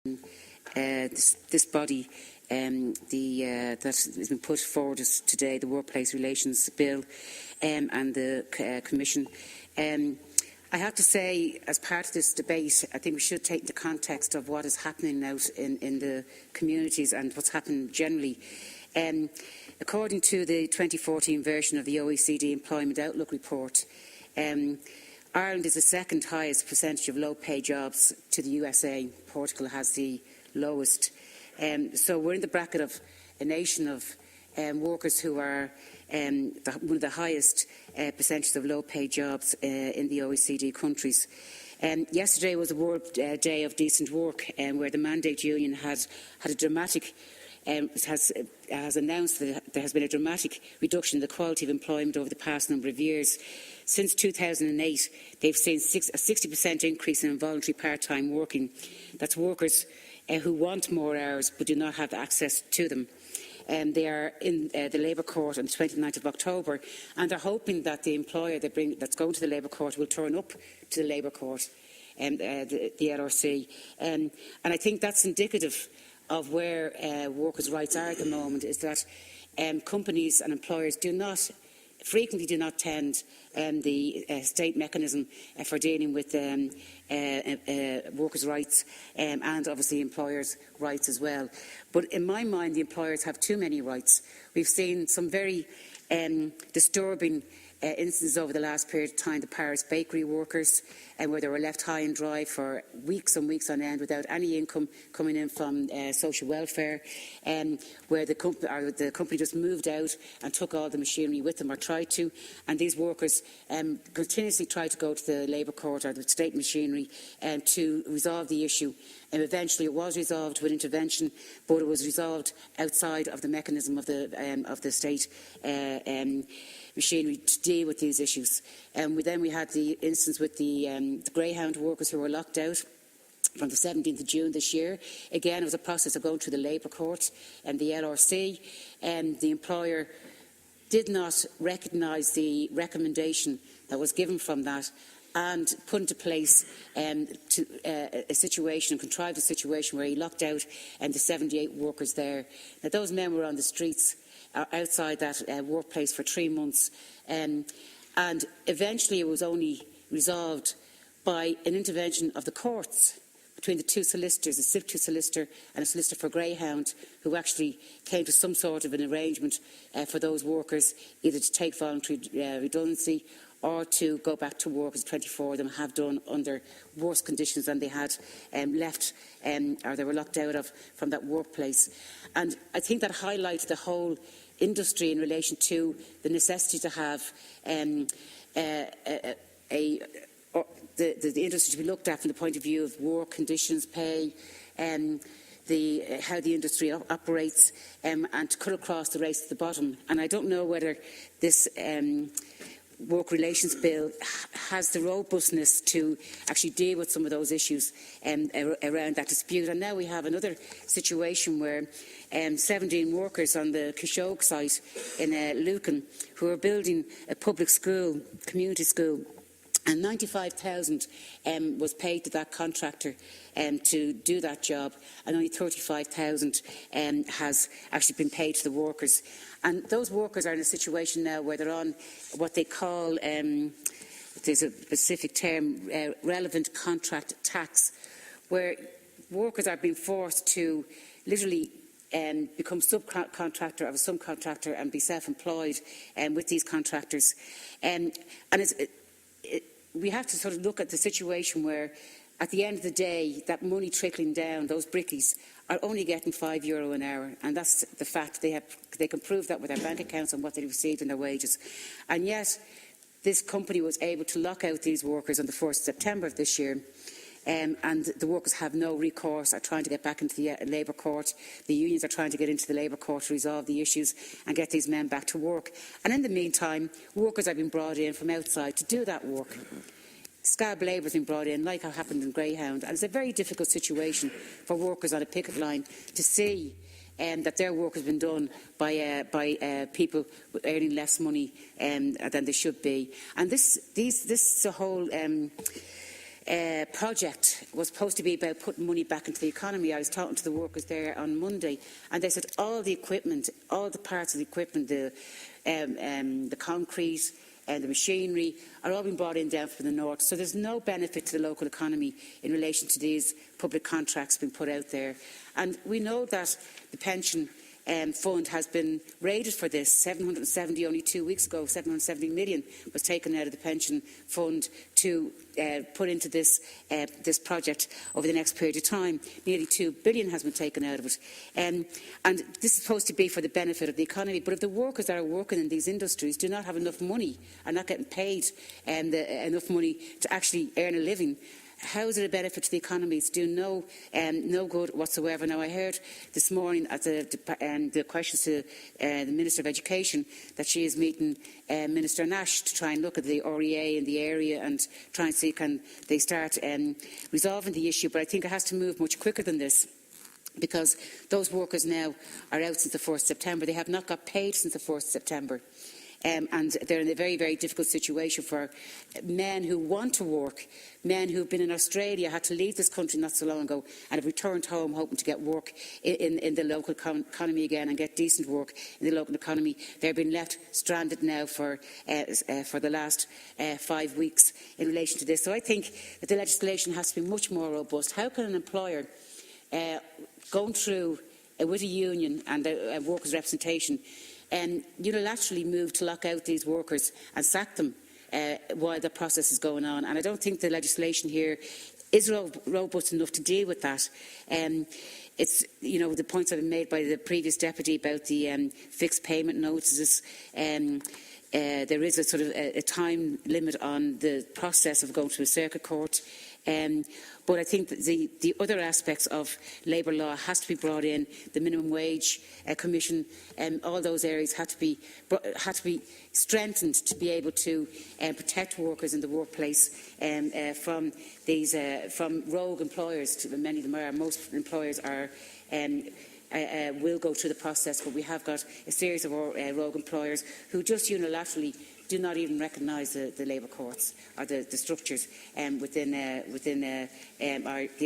this body that has been put forward today, the Workplace Relations Bill and the Commission. I have to say, as part of this debate, I think we should take the context of what is happening out in the communities and what's happened generally. According to the 2014 version of the OECD Employment Outlook report, Ireland is the second highest percentage of low-paid jobs to the USA. Portugal has the lowest. So we're in the bracket of a nation of workers who are one of the highest percentages of low-paid jobs in the OECD countries. Yesterday was a World Day of Decent Work, where the Mandate Union had a dramatic has announced that there has been a dramatic reduction in the quality of employment over the past number of years. Since 2008, they've seen a 60% increase in involuntary part-time working. That's workers who want more hours but do not have access to them. They are in the Labour Court on the 29th of October, and they're hoping that the employer that's going to the Labour Court will turn up to the Labour Court, the LRC. And I think that's indicative of where workers' rights are at the moment, is that companies and employers frequently do not tend the state mechanism for dealing with workers' rights and obviously employers' rights as well. But in my mind, the employers have too many rights. We've seen some very disturbing instances over the last period of time, the Paris bakery workers, where they were left high and dry for weeks and weeks on end without any income coming in from social welfare, where the company just moved out and took all the machinery with them, or tried to, and these workers continuously tried to go to the Labour Court or the state machinery to resolve the issue. And eventually it was resolved with intervention, but it was resolved outside of the mechanism of the state machinery to deal with these issues. Then we had the instance with the Greyhound workers who were locked out from the 17th of June this year. Again, it was a process of going to the Labour Court and the LRC. The employer did not recognise the recommendation that was given from that and put into place a situation, contrived a situation where he locked out the 78 workers there. Now, those men were on the streets outside that workplace for 3 months, and eventually it was only resolved by an intervention of the courts between the two solicitors, a SIP2 solicitor and a solicitor for Greyhound, who actually came to some sort of an arrangement for those workers, either to take voluntary redundancy or to go back to work, as 24 of them have done, under worse conditions than they had left or they were locked out of from that workplace. And I think that highlights the whole industry in relation to the necessity to have the industry to be looked at from the point of view of work conditions, pay, how the industry operates, and to cut across the race to the bottom. And I don't know whether this Work Relations Bill has the robustness to actually deal with some of those issues around that dispute. And now we have another situation where 17 workers on the Kishogue site in Lucan, who are building a public school, community school, and 95,000 was paid to that contractor to do that job, and only 35,000 has actually been paid to the workers. And those workers are in a situation now where they're on what they call, there's a specific term, relevant contract tax, where workers are being forced to literally become subcontractor of a subcontractor and be self-employed with these contractors. We have to sort of look at the situation where, at the end of the day, that money trickling down, those brickies, are only getting €5 an hour, and that's the fact. They can prove that with their bank accounts and what they received in their wages. And yet, this company was able to lock out these workers on the 1st of September of this year, and the workers have no recourse, are trying to get back into the Labour Court. The unions are trying to get into the Labour Court to resolve the issues and get these men back to work. And in the meantime, workers are being brought in from outside to do that work. Scab labour has been brought in, like how happened in Greyhound. And it's a very difficult situation for workers on a picket line to see that their work has been done by people earning less money than they should be. And this is a whole project was supposed to be about putting money back into the economy. I was talking to the workers there on Monday, and they said all the equipment, all the parts of the equipment, the concrete and the machinery are all being brought in down from the north. So there's no benefit to the local economy in relation to these public contracts being put out there. And we know that the pension fund has been raided for this. 770 only 2 weeks ago, 770 million was taken out of the pension fund to put into this project over the next period of time. Nearly 2 billion has been taken out of it. And this is supposed to be for the benefit of the economy. But if the workers that are working in these industries do not have enough money, are not getting paid enough money to actually earn a living, how is it a benefit to the economy? It's doing no good whatsoever. Now, I heard this morning at the questions to the Minister of Education that she is meeting Minister Nash to try and look at the REA in the area and try and see can they start resolving the issue. But I think it has to move much quicker than this, because those workers now are out since the 1st of September. They have not got paid since the 1st of September. And they're in a very, very difficult situation for men who want to work, men who have been in Australia, had to leave this country not so long ago, and have returned home hoping to get work in the local economy again and get decent work in the local economy. They're being left stranded now for the last 5 weeks in relation to this. So I think that the legislation has to be much more robust. How can an employer going through with a union and a workers' representation unilaterally move to lock out these workers and sack them while the process is going on? And I don't think the legislation here is robust enough to deal with that. It's, the points that have been made by the previous deputy about the fixed payment notices. There is a sort of a time limit on the process of going to a circuit court. But I think that the other aspects of labour law has to be brought in. The minimum wage commission, all those areas had to be strengthened to be able to protect workers in the workplace from these from rogue employers. Many of them are. Most employers are. Will go through the process, but we have got a series of rogue employers who just unilaterally do not even recognise the labour courts or the structures within the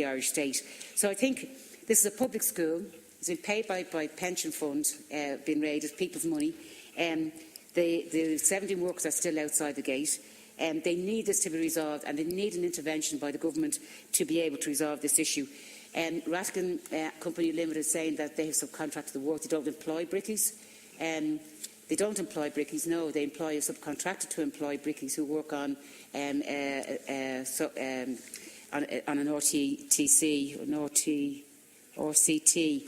Irish state. So I think this is a public school. It's been paid by pension funds, being raided, people's money. The 17 workers are still outside the gate. They need this to be resolved, and they need an intervention by the government to be able to resolve this issue. Ratkin Company Limited is saying that they have subcontracted the work. They don't employ brickies. They don't employ brickies, no. They employ a subcontractor to employ brickies who work on an RTTC, an RCT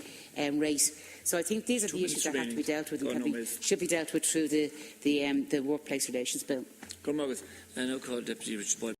rate. So I think these are the issues that have to be dealt with and should be dealt with through the Workplace Relations Bill. Good morning. I now call Deputy Richard Boyd.